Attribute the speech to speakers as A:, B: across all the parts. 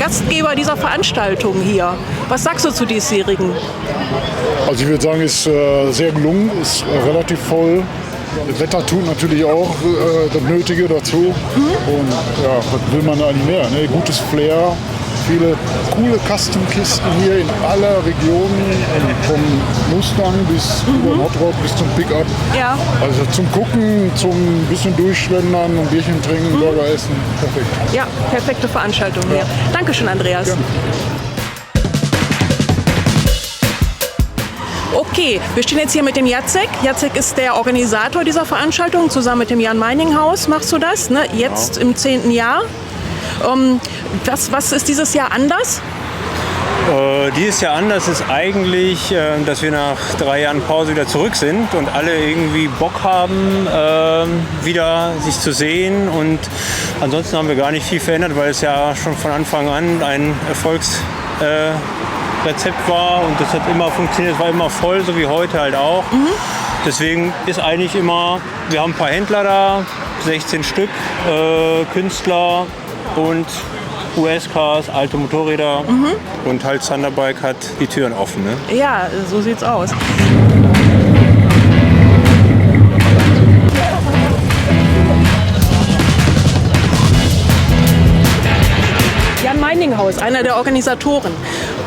A: Gastgeber dieser Veranstaltung hier. Was sagst du zu diesjährigen?
B: Also ich würde sagen, ist sehr gelungen, ist relativ voll. Das Wetter tut natürlich auch das Nötige dazu. Und ja, was will man eigentlich mehr? Ne? Gutes Flair, viele coole Custom-Kisten hier in aller Regionen, vom Mustang bis über den Hot Rod bis zum Pickup.
A: Ja.
B: Also zum Gucken, zum bisschen durchschlendern und Bierchen trinken, Burger essen, perfekt.
A: Ja, perfekte Veranstaltung hier. Dankeschön, Andreas.
B: Gerne.
A: Okay, wir stehen jetzt hier mit dem Jacek. Jacek ist der Organisator dieser Veranstaltung. Zusammen mit dem Jan Meininghaus machst du das, ne? Jetzt im 10. Jahr. Was ist dieses Jahr anders?
C: Dieses Jahr anders ist eigentlich, dass wir nach 3 Jahren Pause wieder zurück sind und alle irgendwie Bock haben, wieder sich zu sehen. Und ansonsten haben wir gar nicht viel verändert, weil es ja schon von Anfang an ein Rezept war und das hat immer funktioniert, es war immer voll, so wie heute halt auch. Deswegen ist eigentlich immer, wir haben ein paar Händler da, 16 Stück, Künstler und US-Cars, alte Motorräder und halt Thunderbike hat die Türen offen. Ne?
A: Ja, so sieht's aus. Jan Meininghaus, einer der Organisatoren.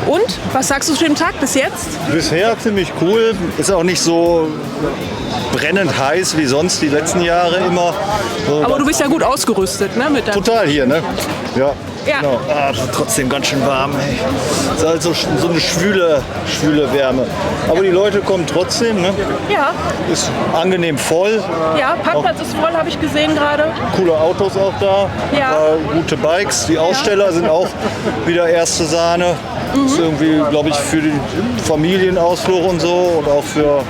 A: Und, was sagst du zu dem Tag bis jetzt?
D: Bisher ziemlich cool. Ist auch nicht so brennend heiß wie sonst die letzten Jahre immer. So
A: Aber du bist ja gut ausgerüstet, ne? Mit der
D: total hier, ne? Ja.
A: Ja.
D: Genau. Trotzdem ganz schön warm. Ey. Ist halt so eine schwüle Wärme. Aber die Leute kommen trotzdem, ne?
A: Ja,
D: Ist angenehm voll.
A: ja, Parkplatz ist voll, habe ich gesehen gerade.
D: Coole Autos auch da.
A: Ja.
D: Gute Bikes. Die Aussteller sind auch wieder erste Sahne. Ist irgendwie, glaube ich, für den Familienausflug und so und auch für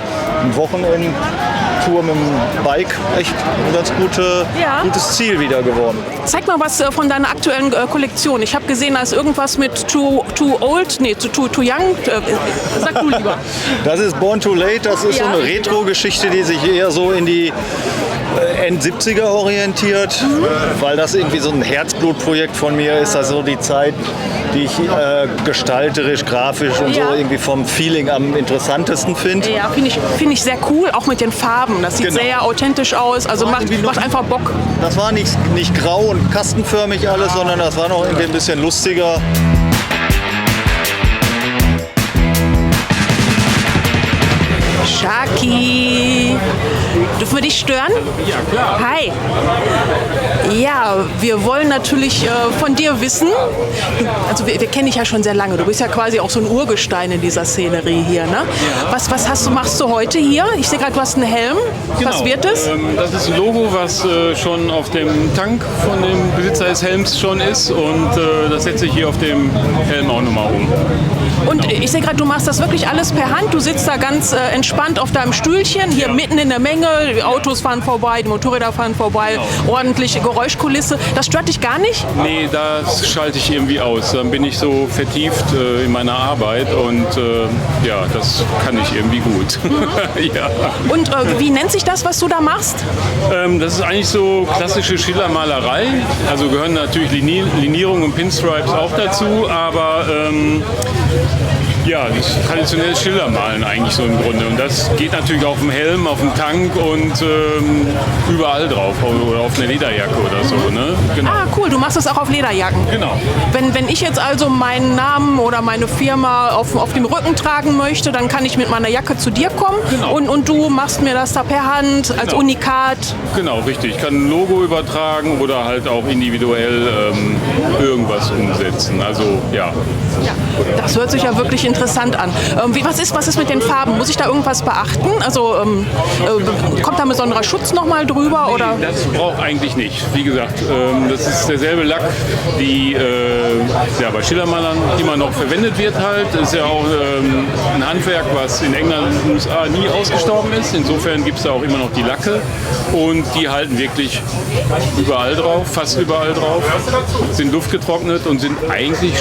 D: ein Wochenendtour mit dem Bike echt ein ganz gutes Ziel wieder geworden.
A: Zeig mal was von deiner aktuellen Kollektion. Ich habe gesehen, da ist irgendwas mit too young. Sag du lieber.
D: Das ist Born Too Late, das ist
A: Ja.
D: so eine Retro-Geschichte, die sich eher so in die End-70er orientiert, weil das irgendwie so ein Herzblutprojekt von mir ist, also die Zeit, die ich gestalterisch, grafisch und
A: Ja.
D: so irgendwie vom Feeling am interessantesten finde.
A: Ja, finde ich sehr cool, auch mit den Farben. Das sieht
D: Genau.
A: sehr authentisch aus, also macht einfach Bock.
D: Das war nicht grau und kastenförmig alles, sondern das war noch irgendwie ein bisschen lustiger.
A: Shaki, dürfen wir dich stören?
C: Ja, klar.
A: Hi. Ja, wir wollen natürlich von dir wissen, also wir kennen dich ja schon sehr lange, du bist ja quasi auch so ein Urgestein in dieser Szenerie hier, ne? Was machst du heute hier? Ich sehe gerade, du hast einen Helm. Was wird es?
E: Das ist ein Logo, was schon auf dem Tank von dem Besitzer des Helms schon ist und das setze ich hier auf dem Helm auch nochmal um.
A: Und ich sehe gerade, du machst das wirklich alles per Hand. Du sitzt da ganz entspannt auf deinem Stühlchen, hier mitten in der Menge. Die Autos fahren vorbei, die Motorräder fahren vorbei, ordentliche Geräuschkulisse. Das stört dich gar nicht?
E: Nee, das schalte ich irgendwie aus. Dann bin ich so vertieft in meiner Arbeit und ja, das kann ich irgendwie gut. Ja.
A: Und wie nennt sich das, was du da machst?
E: Das ist eigentlich so klassische Schillermalerei. Also gehören natürlich Linierung und Pinstripes auch dazu, aber ja, das traditionelle Schildermalen eigentlich so im Grunde. Und das geht natürlich auf dem Helm, auf dem Tank und überall drauf. Oder auf eine Lederjacke oder so. Ne? Genau.
A: Ah, cool, du machst das auch auf Lederjacken.
E: Genau.
A: Wenn ich jetzt also meinen Namen oder meine Firma auf dem Rücken tragen möchte, dann kann ich mit meiner Jacke zu dir kommen
E: Genau.
A: und du machst mir das da per Hand als
E: Genau.
A: Unikat.
E: Genau, richtig. Ich kann ein Logo übertragen oder halt auch individuell irgendwas umsetzen. Also ja.
A: Ja, das hört sich ja wirklich interessant an. Was ist mit den Farben? Muss ich da irgendwas beachten? Also kommt da ein besonderer Schutz nochmal drüber? Oder?
E: Das braucht eigentlich nicht. Wie gesagt, das ist derselbe Lack, die ja, bei Schillermalern immer noch verwendet wird halt. Das ist ja auch ein Handwerk, was in England und den USA nie ausgestorben ist. Insofern gibt es da auch immer noch die Lacke und die halten wirklich überall drauf, fast überall drauf, sind luftgetrocknet und sind eigentlich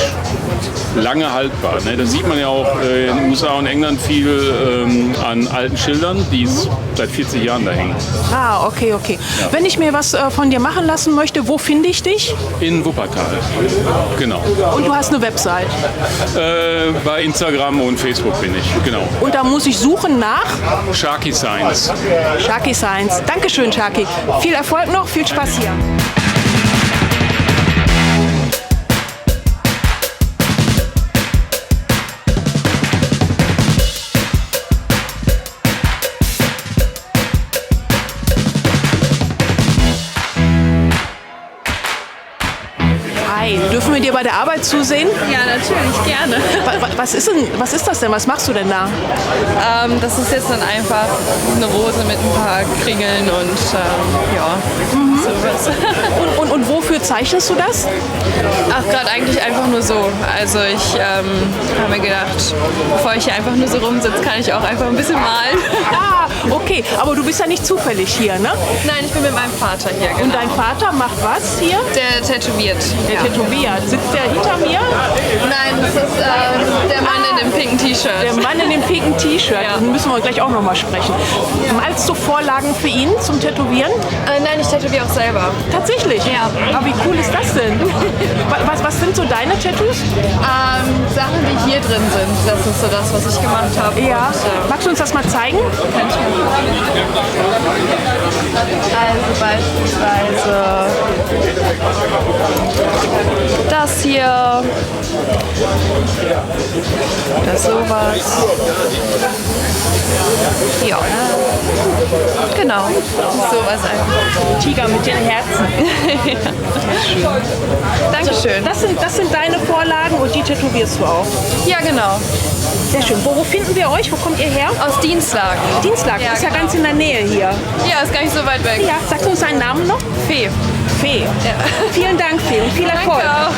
E: lange haltbar. Ne? Das sieht man ja auch im USA und England viel an alten Schildern, die seit 40 Jahren da hängen.
A: Ah, okay. Wenn ich mir was von dir machen lassen möchte, wo finde ich dich?
E: In Wuppertal. Genau.
A: Und du hast eine Website.
E: Bei Instagram und Facebook bin ich. Genau.
A: Und da muss ich suchen nach
E: Sharky Science.
A: Sharky Science. Dankeschön, Sharky. Viel Erfolg noch, viel Spaß hier. Hi, dürfen wir dir bei der Arbeit zusehen?
F: Ja, natürlich, gerne.
A: Was ist das denn? Was machst du denn da?
F: Das ist jetzt dann einfach eine Rose mit ein paar Kringeln und sowas.
A: Und wofür zeichnest du das?
F: Ach, gerade eigentlich einfach nur so. Also ich habe mir gedacht, bevor ich hier einfach nur so rumsitze, kann ich auch einfach ein bisschen malen.
A: Ah, okay. Aber du bist ja nicht zufällig hier, ne?
F: Nein, ich bin mit meinem Vater hier, genau.
A: Und dein Vater macht was hier?
F: Der tätowiert.
A: Der tätowiert. Sitzt der hinter mir?
F: Nein, das ist der Mann in dem pinken T-Shirt.
A: Der Mann in dem pinken T-Shirt.
F: Ja.
A: Da müssen wir gleich auch noch mal sprechen. Malst du Vorlagen für ihn zum Tätowieren?
F: Nein, ich tätowiere auch selber.
A: Tatsächlich?
F: Ja.
A: Aber wie cool ist das denn? Was sind so deine Tattoos?
F: Sachen, die hier drin sind, das ist so das, was ich gemacht habe.
A: Ja.
F: Und,
A: Magst du uns das mal zeigen?
F: also beispielsweise das hier, das sowas. Ja, genau, sowas einfach.
A: Tiger mit den Herzen.
F: Dankeschön.
A: Das sind deine Vorlagen und die tätowierst du auch.
F: Ja, genau.
A: Sehr schön. Wo finden wir euch? Wo kommt ihr her?
F: Aus Dienstlagen.
A: Dienstlagen.
F: Ja,
A: Ist ja
F: genau.
A: ganz in der Nähe hier.
F: Ja, ist gar nicht so weit weg.
A: Ja, sagst du uns deinen Namen noch?
F: Fee.
A: Fee.
F: Ja.
A: Vielen Dank, Fee, und viel Erfolg.
F: Danke auch.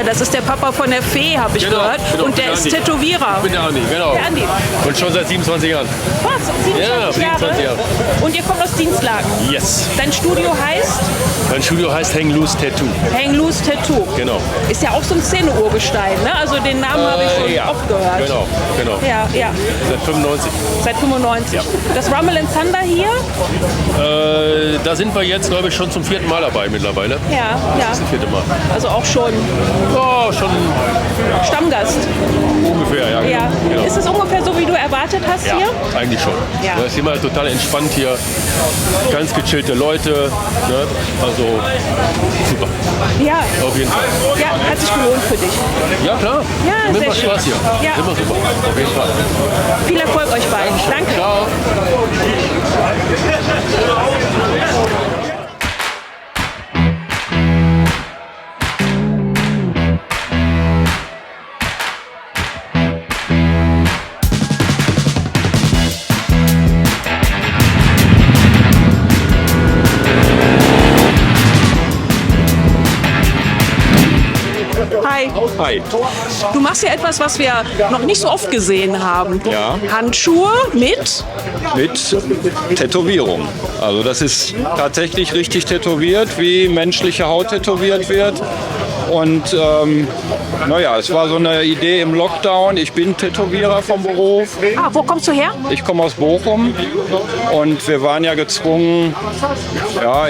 A: Das ist der Papa von der Fee, habe ich gehört. Und der ist Tätowierer.
G: Ich bin der Andi, genau.
A: Der Andi.
G: Und schon seit 27 Jahren.
A: Was? 27
G: Ja, 27 Jahre.
A: Und ihr kommt aus Dienstlagen.
G: Yes.
A: Dein Studio heißt
G: Mein Studio heißt Hang Loose Tattoo.
A: Hang Loose Tattoo.
G: Genau.
A: Ist ja auch so ein Szene-Urgestein, ne? Also den Namen habe ich schon
G: Ja.
A: oft gehört.
G: Genau.
A: Ja.
G: Seit 95.
A: Seit 95.
G: Ja.
A: Das Rumble and Thunder hier?
G: Da sind wir jetzt, glaube ich, schon zum 4. Mal dabei mittlerweile.
A: Ja.
G: Das 4. Mal.
A: Also auch schon
G: Oh, schon
A: Stammgast.
G: ungefähr, ja.
A: Ja.
G: Genau.
A: Ist es ungefähr so, wie du erwartet hast
G: Ja,
A: hier?
G: eigentlich schon.
A: Ja.
G: Das ist immer total entspannt hier. Ganz gechillte Leute. Ne? Also super.
A: Ja.
G: Auf jeden Fall.
A: Ja, hat sich gelohnt für dich.
G: Ja, klar.
A: Ja,
G: Immer
A: sehr schön.
G: Spaß hier.
A: Ja.
G: Immer super. Auf jeden Fall.
A: Viel Erfolg euch beiden. Danke.
G: Ciao.
A: Hi.
H: Hi.
A: Du machst ja etwas, was wir noch nicht so oft gesehen haben.
H: Ja.
A: Handschuhe mit
H: Mit Tätowierung. Also das ist tatsächlich richtig tätowiert, wie menschliche Haut tätowiert wird. Und es war so eine Idee im Lockdown. Ich bin Tätowierer vom Beruf.
A: Ah, wo kommst du her?
H: Ich komme aus Bochum und wir waren ja gezwungen,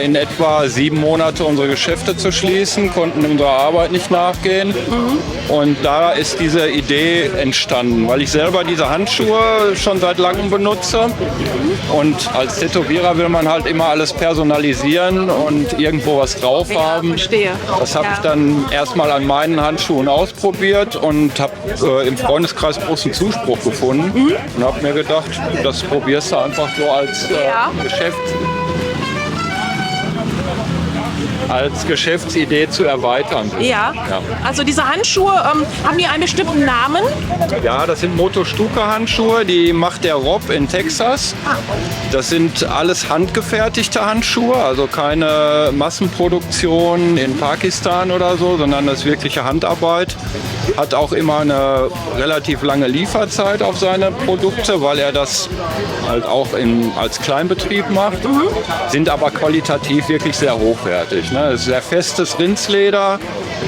H: in etwa 7 Monate unsere Geschäfte zu schließen, konnten unserer Arbeit nicht nachgehen. Und da ist diese Idee entstanden, weil ich selber diese Handschuhe schon seit langem benutze. Und als Tätowierer will man halt immer alles personalisieren und irgendwo was drauf haben.
A: Verstehe.
H: Das habe
A: Ja.
H: ich dann erstmal an meinen Handschuhen ausprobiert und habe im Freundeskreis großen Zuspruch gefunden und habe mir gedacht, das probierst du einfach so als
A: Ja.
H: Geschäft. als Geschäftsidee zu erweitern.
A: Ja. Also diese Handschuhe, haben die einen bestimmten Namen?
H: Ja, das sind Moto Stuka Handschuhe, die macht der Rob in Texas. Das sind alles handgefertigte Handschuhe, also keine Massenproduktion in Pakistan oder so, sondern das ist wirkliche Handarbeit. Hat auch immer eine relativ lange Lieferzeit auf seine Produkte, weil er das halt auch als Kleinbetrieb macht. Sind aber qualitativ wirklich sehr hochwertig. Ne? Es ist sehr festes Rindsleder,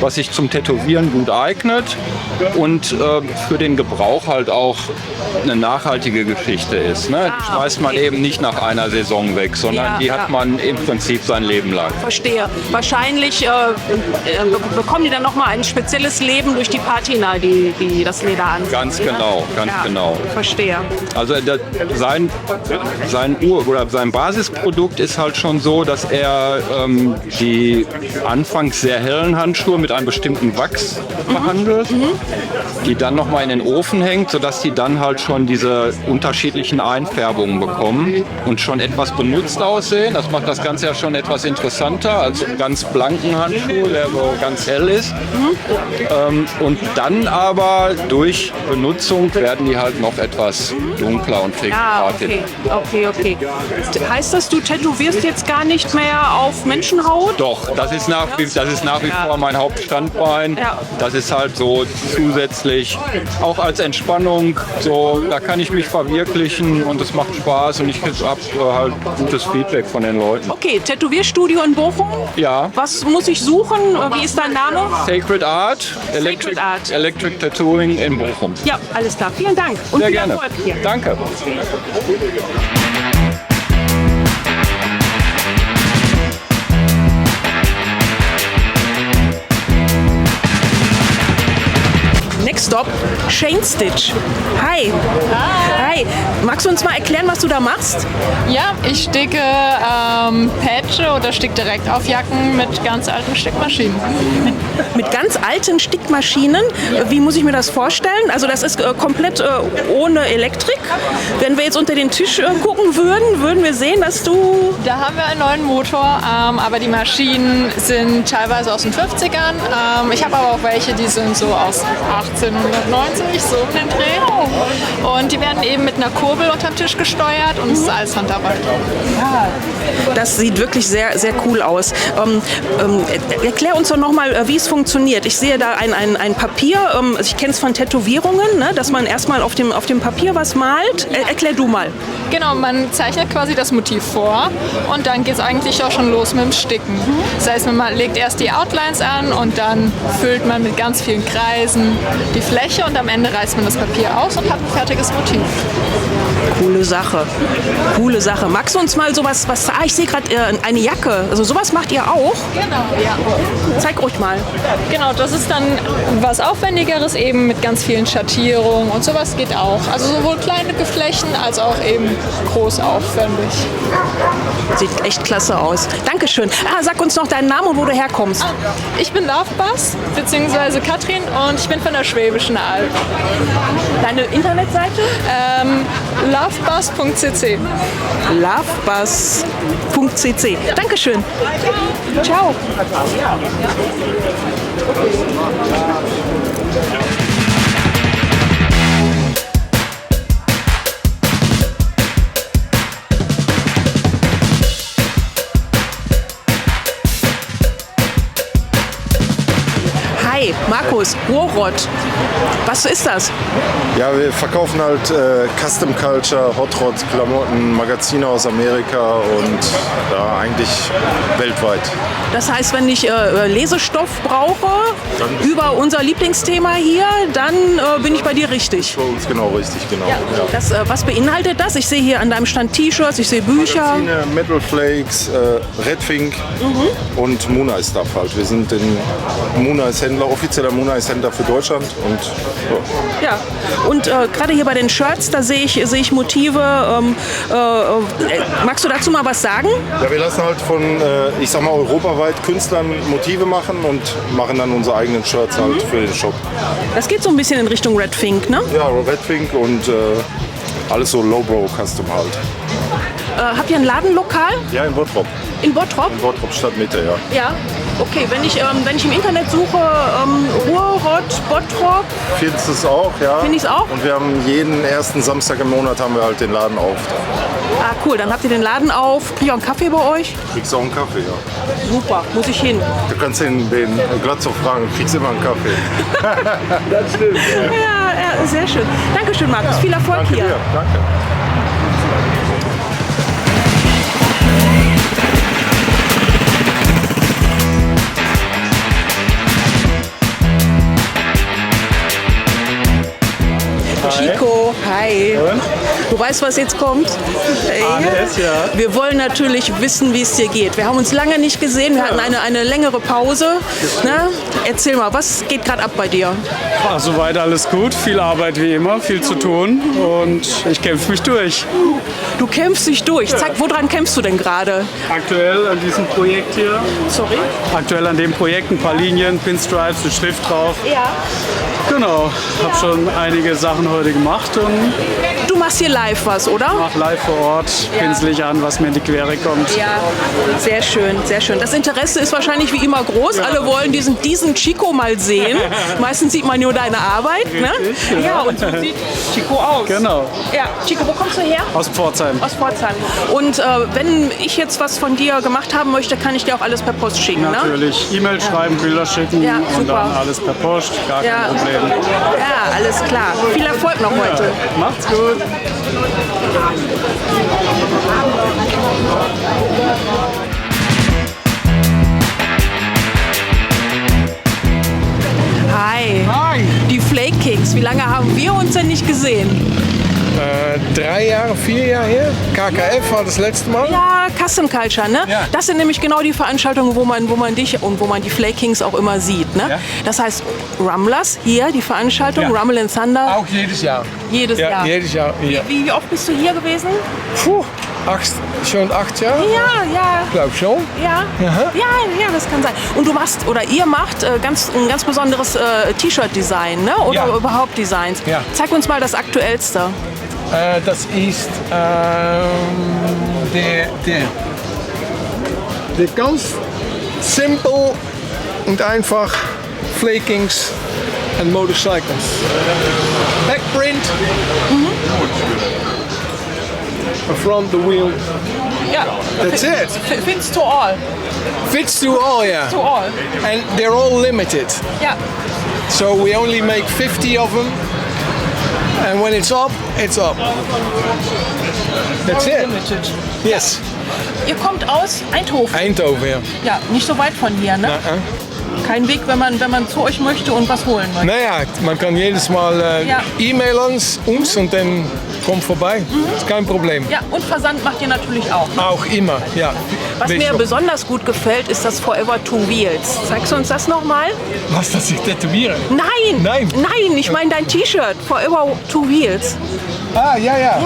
H: was sich zum Tätowieren gut eignet und für den Gebrauch halt auch eine nachhaltige Geschichte ist. Ne? Die schmeißt man eben nicht nach einer Saison weg, sondern die hat man im Prinzip sein Leben lang.
A: Verstehe. Wahrscheinlich bekommen die dann nochmal ein spezielles Leben durch die Patina, die das Leder anziehen.
H: Ganz genau, ganz genau.
A: Verstehe.
H: Also sein Basisprodukt ist halt schon so, dass er die anfangs sehr hellen Handschuhe mit einem bestimmten Wachs behandelt, die dann nochmal in den Ofen hängt, sodass die dann halt schon diese unterschiedlichen Einfärbungen bekommen und schon etwas benutzt aussehen. Das macht das Ganze ja schon etwas interessanter als einen ganz blanken Handschuh, der so ganz hell ist. Und dann aber durch Benutzung werden die halt noch etwas dunkler und pflegeartig.
A: Okay. Heißt das, du tätowierst jetzt gar nicht mehr auf Menschenhaut?
H: Doch, das ist nach wie vor mein Hauptstandbein.
A: Ja.
H: Das ist halt so zusätzlich, auch als Entspannung, so, da kann ich mich verwirklichen und es macht Spaß und ich habe halt gutes Feedback von den Leuten.
A: Okay, Tätowierstudio in Bochum?
H: Ja.
A: Was muss ich suchen? Wie ist dein Name?
H: Sacred Art, Electric Tattooing in Bochum.
A: Ja, alles klar. Vielen Dank und
H: Sehr
A: viel
H: gerne.
A: Erfolg hier.
H: Danke.
A: Next Stop, Shane Stitch. Hi. Hi. Magst du uns mal erklären, was du da machst?
I: Ja, ich sticke Patche oder sticke direkt auf Jacken mit ganz alten Stickmaschinen.
A: Mit ganz alten Stickmaschinen? Wie muss ich mir das vorstellen? Also das ist komplett ohne Elektrik. Wenn wir jetzt unter den Tisch gucken würden wir sehen, dass du...
I: Da haben wir einen neuen Motor, aber die Maschinen sind teilweise aus den 50ern. Ich habe aber auch welche, die sind so aus 1890, so um den Dreh. Und die werden eben mit einer Kurbel unterm Tisch gesteuert und es ist alles Handarbeit.
A: Das sieht wirklich sehr, sehr cool aus. Erklär uns doch nochmal, wie es funktioniert. Ich sehe da ein Papier, ich kenne es von Tätowierungen, ne, dass man erstmal auf dem Papier was malt. Erklär du mal.
I: Genau, man zeichnet quasi das Motiv vor und dann geht es eigentlich auch schon los mit dem Sticken. Das heißt, man legt erst die Outlines an und dann füllt man mit ganz vielen Kreisen die Fläche und am Ende reißt man das Papier aus und hat ein fertiges Motiv.
A: Coole Sache. Coole Sache. Magst du uns mal sowas, ich sehe gerade eine Jacke. Also sowas macht ihr auch?
I: Genau, ja.
A: Zeig ruhig mal.
I: Genau, das ist dann was Aufwendigeres, eben mit ganz vielen Schattierungen und sowas geht auch. Also sowohl kleine Geflechten als auch eben groß aufwendig.
A: Sieht echt klasse aus. Dankeschön. Sag uns noch deinen Namen und wo du herkommst.
I: Ich bin Lovebass, beziehungsweise Katrin und ich bin von der Schwäbischen Alb.
A: Deine Internetseite?
I: Lovebass.cc.
A: Lovebass.cc. Dankeschön. Ciao. Hi, Markus, Rohrott. Was ist das?
J: Ja, wir verkaufen halt Custom Culture, Hot Rod, Klamotten, Magazine aus Amerika und ja, eigentlich weltweit.
A: Das heißt, wenn ich Lesestoff brauche über unser Lieblingsthema hier, dann bin ich bei dir richtig.
J: Für uns genau richtig, genau.
A: Ja. Ja. Was beinhaltet das? Ich sehe hier an deinem Stand T-Shirts, ich sehe Bücher.
J: Magazine, Metal Flakes, Redfink und Mooneye Stuff halt. Wir sind Mooneyes Händler, offizieller Mooneyes Händler für Deutschland und
A: ja. Und gerade hier bei den Shirts, da sehe ich Motive. Magst du dazu mal was sagen?
J: Ja, wir lassen halt von, ich sag mal, europaweit Künstlern Motive machen und machen dann unsere eigenen Shirts halt für den Shop.
A: Das geht so ein bisschen in Richtung Redfink, ne?
J: Ja, Redfink und alles so Lowbrow Custom halt.
A: Habt ihr ein Ladenlokal
J: Ja, in Bottrop.
A: in Bottrop?
J: In Bottrop Stadtmitte, ja.
A: Ja. Okay, wenn ich im Internet suche, Ruhrrott, Bottrop,
J: Findest du es auch, ja.
A: Find ich's auch.
J: Und wir haben jeden ersten Samstag im Monat haben wir halt den Laden auf.
A: ah cool, dann habt ihr den Laden auf. Krieg ich auch einen Kaffee bei euch?
J: Kriegst auch einen Kaffee, ja.
A: Super, muss ich hin.
J: Du kannst den Glatzo fragen, du kriegst immer einen Kaffee. Das stimmt.
A: Ja, sehr schön. Dankeschön, Markus. Viel Erfolg
J: Danke
A: hier.
J: dir, danke.
A: Chico, hi. Du weißt, was jetzt kommt? Wir wollen natürlich wissen, wie es dir geht. Wir haben uns lange nicht gesehen. Wir hatten eine längere Pause. Ne? Erzähl mal, was geht gerade ab bei dir?
K: Soweit alles gut, viel Arbeit wie immer, viel zu tun und ich kämpfe mich durch.
A: Du kämpfst dich durch. Zack, woran kämpfst du denn gerade?
K: Aktuell an diesem Projekt hier.
A: Sorry?
K: Aktuell an dem Projekt ein paar Linien, Pinstripes, eine Schrift drauf.
A: Ja.
K: Genau, habe schon einige Sachen heute gemacht und
A: Du machst hier live was, oder?
K: mache live vor Ort, pinsel ich an, was mir in die Quere kommt.
A: Ja, sehr schön, sehr schön. Das Interesse ist wahrscheinlich wie immer groß. Alle wollen diesen Chico mal sehen. Meistens sieht man nur deine Arbeit. Ne? Ja, und so sieht Chico aus.
K: Genau,
A: Ja, Chico, wo kommst du her?
K: aus Pforzheim.
A: Aus Pforzheim. Und wenn ich jetzt was von dir gemacht haben möchte, kann ich dir auch alles per Post schicken, ne?
K: Natürlich, E-Mail schreiben, Bilder schicken
A: Ja,
K: und
A: super.
K: dann alles per Post, gar
A: Ja.
K: kein Problem.
A: Ja, alles klar. Viel Erfolg noch heute.
K: Macht's gut.
A: Hi.
L: Hi.
A: Die Flake Kings. Wie lange haben wir uns denn nicht gesehen?
L: 3 Jahre, 4 Jahre her. KKF war das letzte Mal.
A: Ja, Custom Culture, ne?
L: Ja.
A: Das sind nämlich genau die Veranstaltungen, wo man dich und wo man die Flake Kings auch immer sieht, ne?
L: Ja.
A: Das heißt, Rumblers, hier die Veranstaltung,
L: Ja.
A: Rumble in Thunder,
L: Auch jedes Jahr.
A: jedes
L: Ja,
A: Jahr.
L: jedes Jahr. Ja.
A: Wie oft bist du hier gewesen?
L: Puh, schon 8 Jahre?
A: Ja, ja.
L: Ich glaube schon.
A: Ja.
L: Aha.
A: Ja, das kann sein. Und ihr macht ein ganz besonderes T-Shirt-Design, ne? Oder
L: Ja.
A: überhaupt Designs.
L: Ja.
A: Zeig uns mal das aktuellste.
L: Das ist der ganz simpel und einfach Flakings and motorcycles. Backprint. Front the wheel.
A: Ja.
L: That's it.
A: Fits to all.
L: Fits to all, yeah.
A: To all.
L: And they're all limited.
A: Ja.
L: So we only make 50 of them. And when it's up, it's up. That's it.
A: Limited.
L: Yes.
A: Ihr kommt aus Eindhoven.
L: Eindhoven, ja.
A: Ja, nicht so weit von hier, ne? Kein Weg, wenn man zu euch möchte und was holen möchte.
L: Naja, man kann jedes Mal
A: Ja.
L: E-Mail uns und dann kommt vorbei. Ist kein Problem.
A: Ja, und Versand macht ihr natürlich auch. Ne?
L: Auch immer, ja.
A: Was mir besonders gut gefällt, ist das Forever Two Wheels. Zeigst du uns das nochmal?
L: Was, dass ich tätowiere?
A: Nein!
L: Nein.
A: Nein, ich meine dein T-Shirt. Forever Two Wheels.
L: Ah, ja.
A: Ja.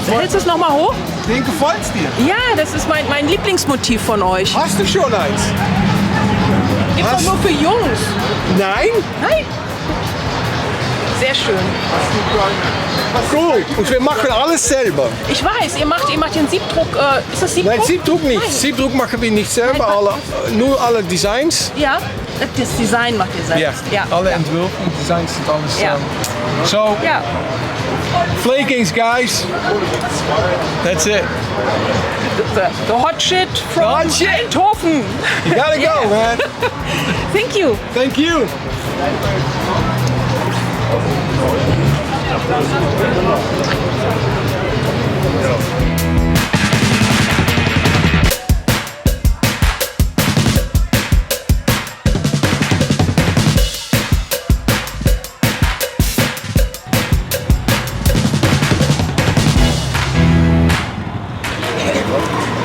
A: Hältst du es nochmal hoch?
L: Den gefällt's dir?
A: Ja, das ist mein Lieblingsmotiv von euch.
L: Hast du schon eins?
A: Gibt's doch nur für Jungs.
L: Nein?
A: Nein. Sehr schön.
L: Cool. Und wir machen alles selber.
A: Ich weiß, ihr macht den Siebdruck. Ist das Siebdruck?
L: Nein, Siebdruck nicht.
A: Nein.
L: Siebdruck machen wir nicht selber. Nur alle Designs.
A: Ja, das Design macht ihr
L: Ja,
A: selbst.
L: alle Entwürfe und Designs sind alles.
A: Ja.
L: So,
A: Ja.
L: Flakings, guys. That's it.
A: The hot shit from
L: The hot shit.
A: Eindhoven.
L: You gotta go, man.
A: Thank you.
L: Thank you.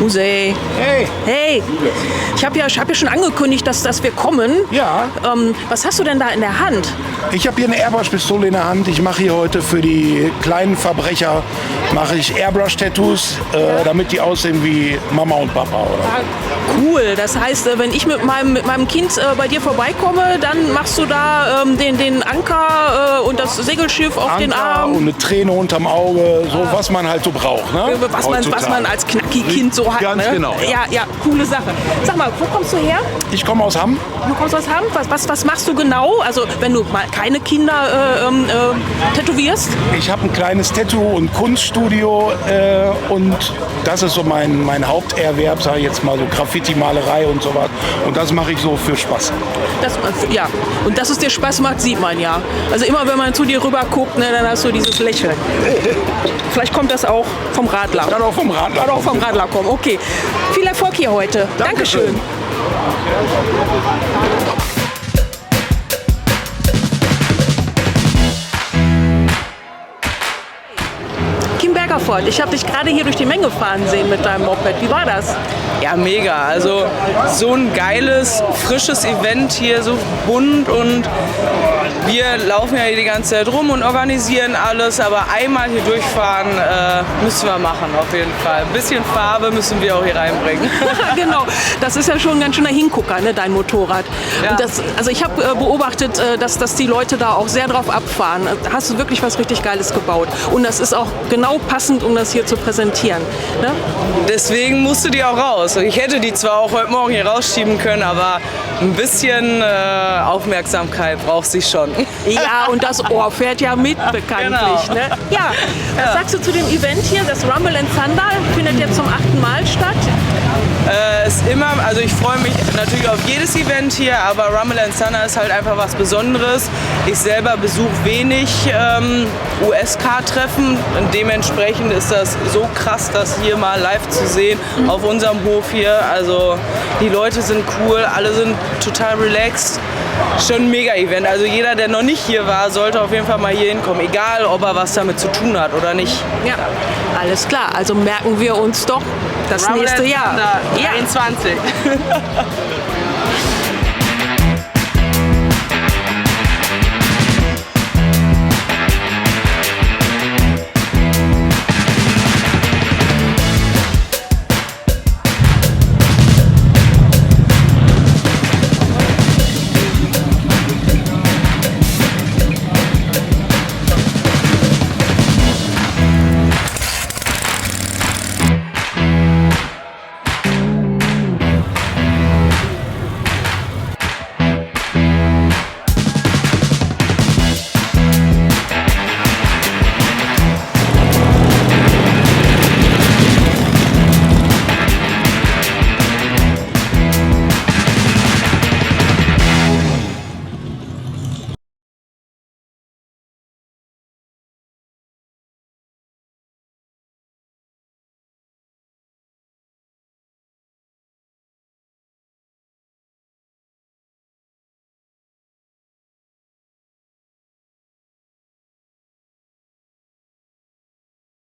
A: Musee.
M: Hey.
A: Hey. Ich habe ja schon angekündigt, dass wir kommen.
M: Ja.
A: Was hast du denn da in der Hand?
M: Ich habe hier eine Airbrush-Pistole in der Hand. Ich mache hier heute für die kleinen Verbrecher Airbrush-Tattoos, damit die aussehen wie Mama und Papa. Oder?
A: Cool. Das heißt, wenn ich mit meinem Kind bei dir vorbeikomme, dann machst du da den Anker und das Segelschiff auf den Arm.
M: Und eine Träne unterm Auge, so was man halt so braucht. Ne?
A: Was man als Knacki-Kind so hat.
M: Ganz
A: ne?
M: genau.
A: Ja, coole Sache. Sag mal, wo kommst du her?
M: Ich komme aus Hamm.
A: Du kommst aus Hamm? Was machst du genau? Also wenn du mal keine Kinder tätowierst?
M: Ich habe ein kleines Tattoo- und Kunststudio und das ist so mein Haupterwerb, sage ich jetzt mal, so Graffiti-Malerei und sowas. Und das mache ich so für Spaß.
A: Und dass es dir Spaß macht, sieht man ja. Also immer wenn man zu dir rüber guckt, ne, dann hast du dieses Lächeln. Vielleicht kommt das auch vom Radler.
M: Kann auch vom Radler.
A: Kann auch vom Radler kommen, okay. Viel Erfolg hier heute. Dankeschön. Kim Bergerford, ich habe dich gerade hier durch die Menge fahren sehen mit deinem Moped. Wie war das?
N: Ja, mega. Also so ein geiles, frisches Event hier, so bunt, und wir laufen ja hier die ganze Zeit rum und organisieren alles, aber einmal hier durchfahren müssen wir machen, auf jeden Fall. Ein bisschen Farbe müssen wir auch hier reinbringen.
A: Genau, das ist ja schon ein ganz schöner Hingucker, ne, dein Motorrad.
N: Ja.
A: Und also ich habe beobachtet, dass die Leute da auch sehr drauf abfahren. Da hast du wirklich was richtig Geiles gebaut. Und das ist auch genau passend, um das hier zu präsentieren. Ne?
N: Deswegen musst du die auch raus. Ich hätte die zwar auch heute Morgen hier rausschieben können, aber ein bisschen Aufmerksamkeit braucht sie schon.
A: Ja, und das Ohr fährt ja mit, bekanntlich.
N: Genau.
A: Ne? Ja, was sagst du zu dem Event hier? Das Rumble and Thunder findet jetzt zum 8. Mal statt.
N: Also ich freue mich natürlich auf jedes Event hier, aber Rumble and Thunder ist halt einfach was Besonderes. Ich selber besuche wenig USK-Treffen und dementsprechend ist das so krass, das hier mal live zu sehen auf unserem Hof hier. Also die Leute sind cool, alle sind total relaxed. Schon ein Mega-Event. Also jeder, der noch nicht hier war, sollte auf jeden Fall mal hier hinkommen, egal ob er was damit zu tun hat oder nicht.
A: Ja, alles klar. Also merken wir uns doch das
N: Rumble
A: nächste Jahr.
N: Ja, 21.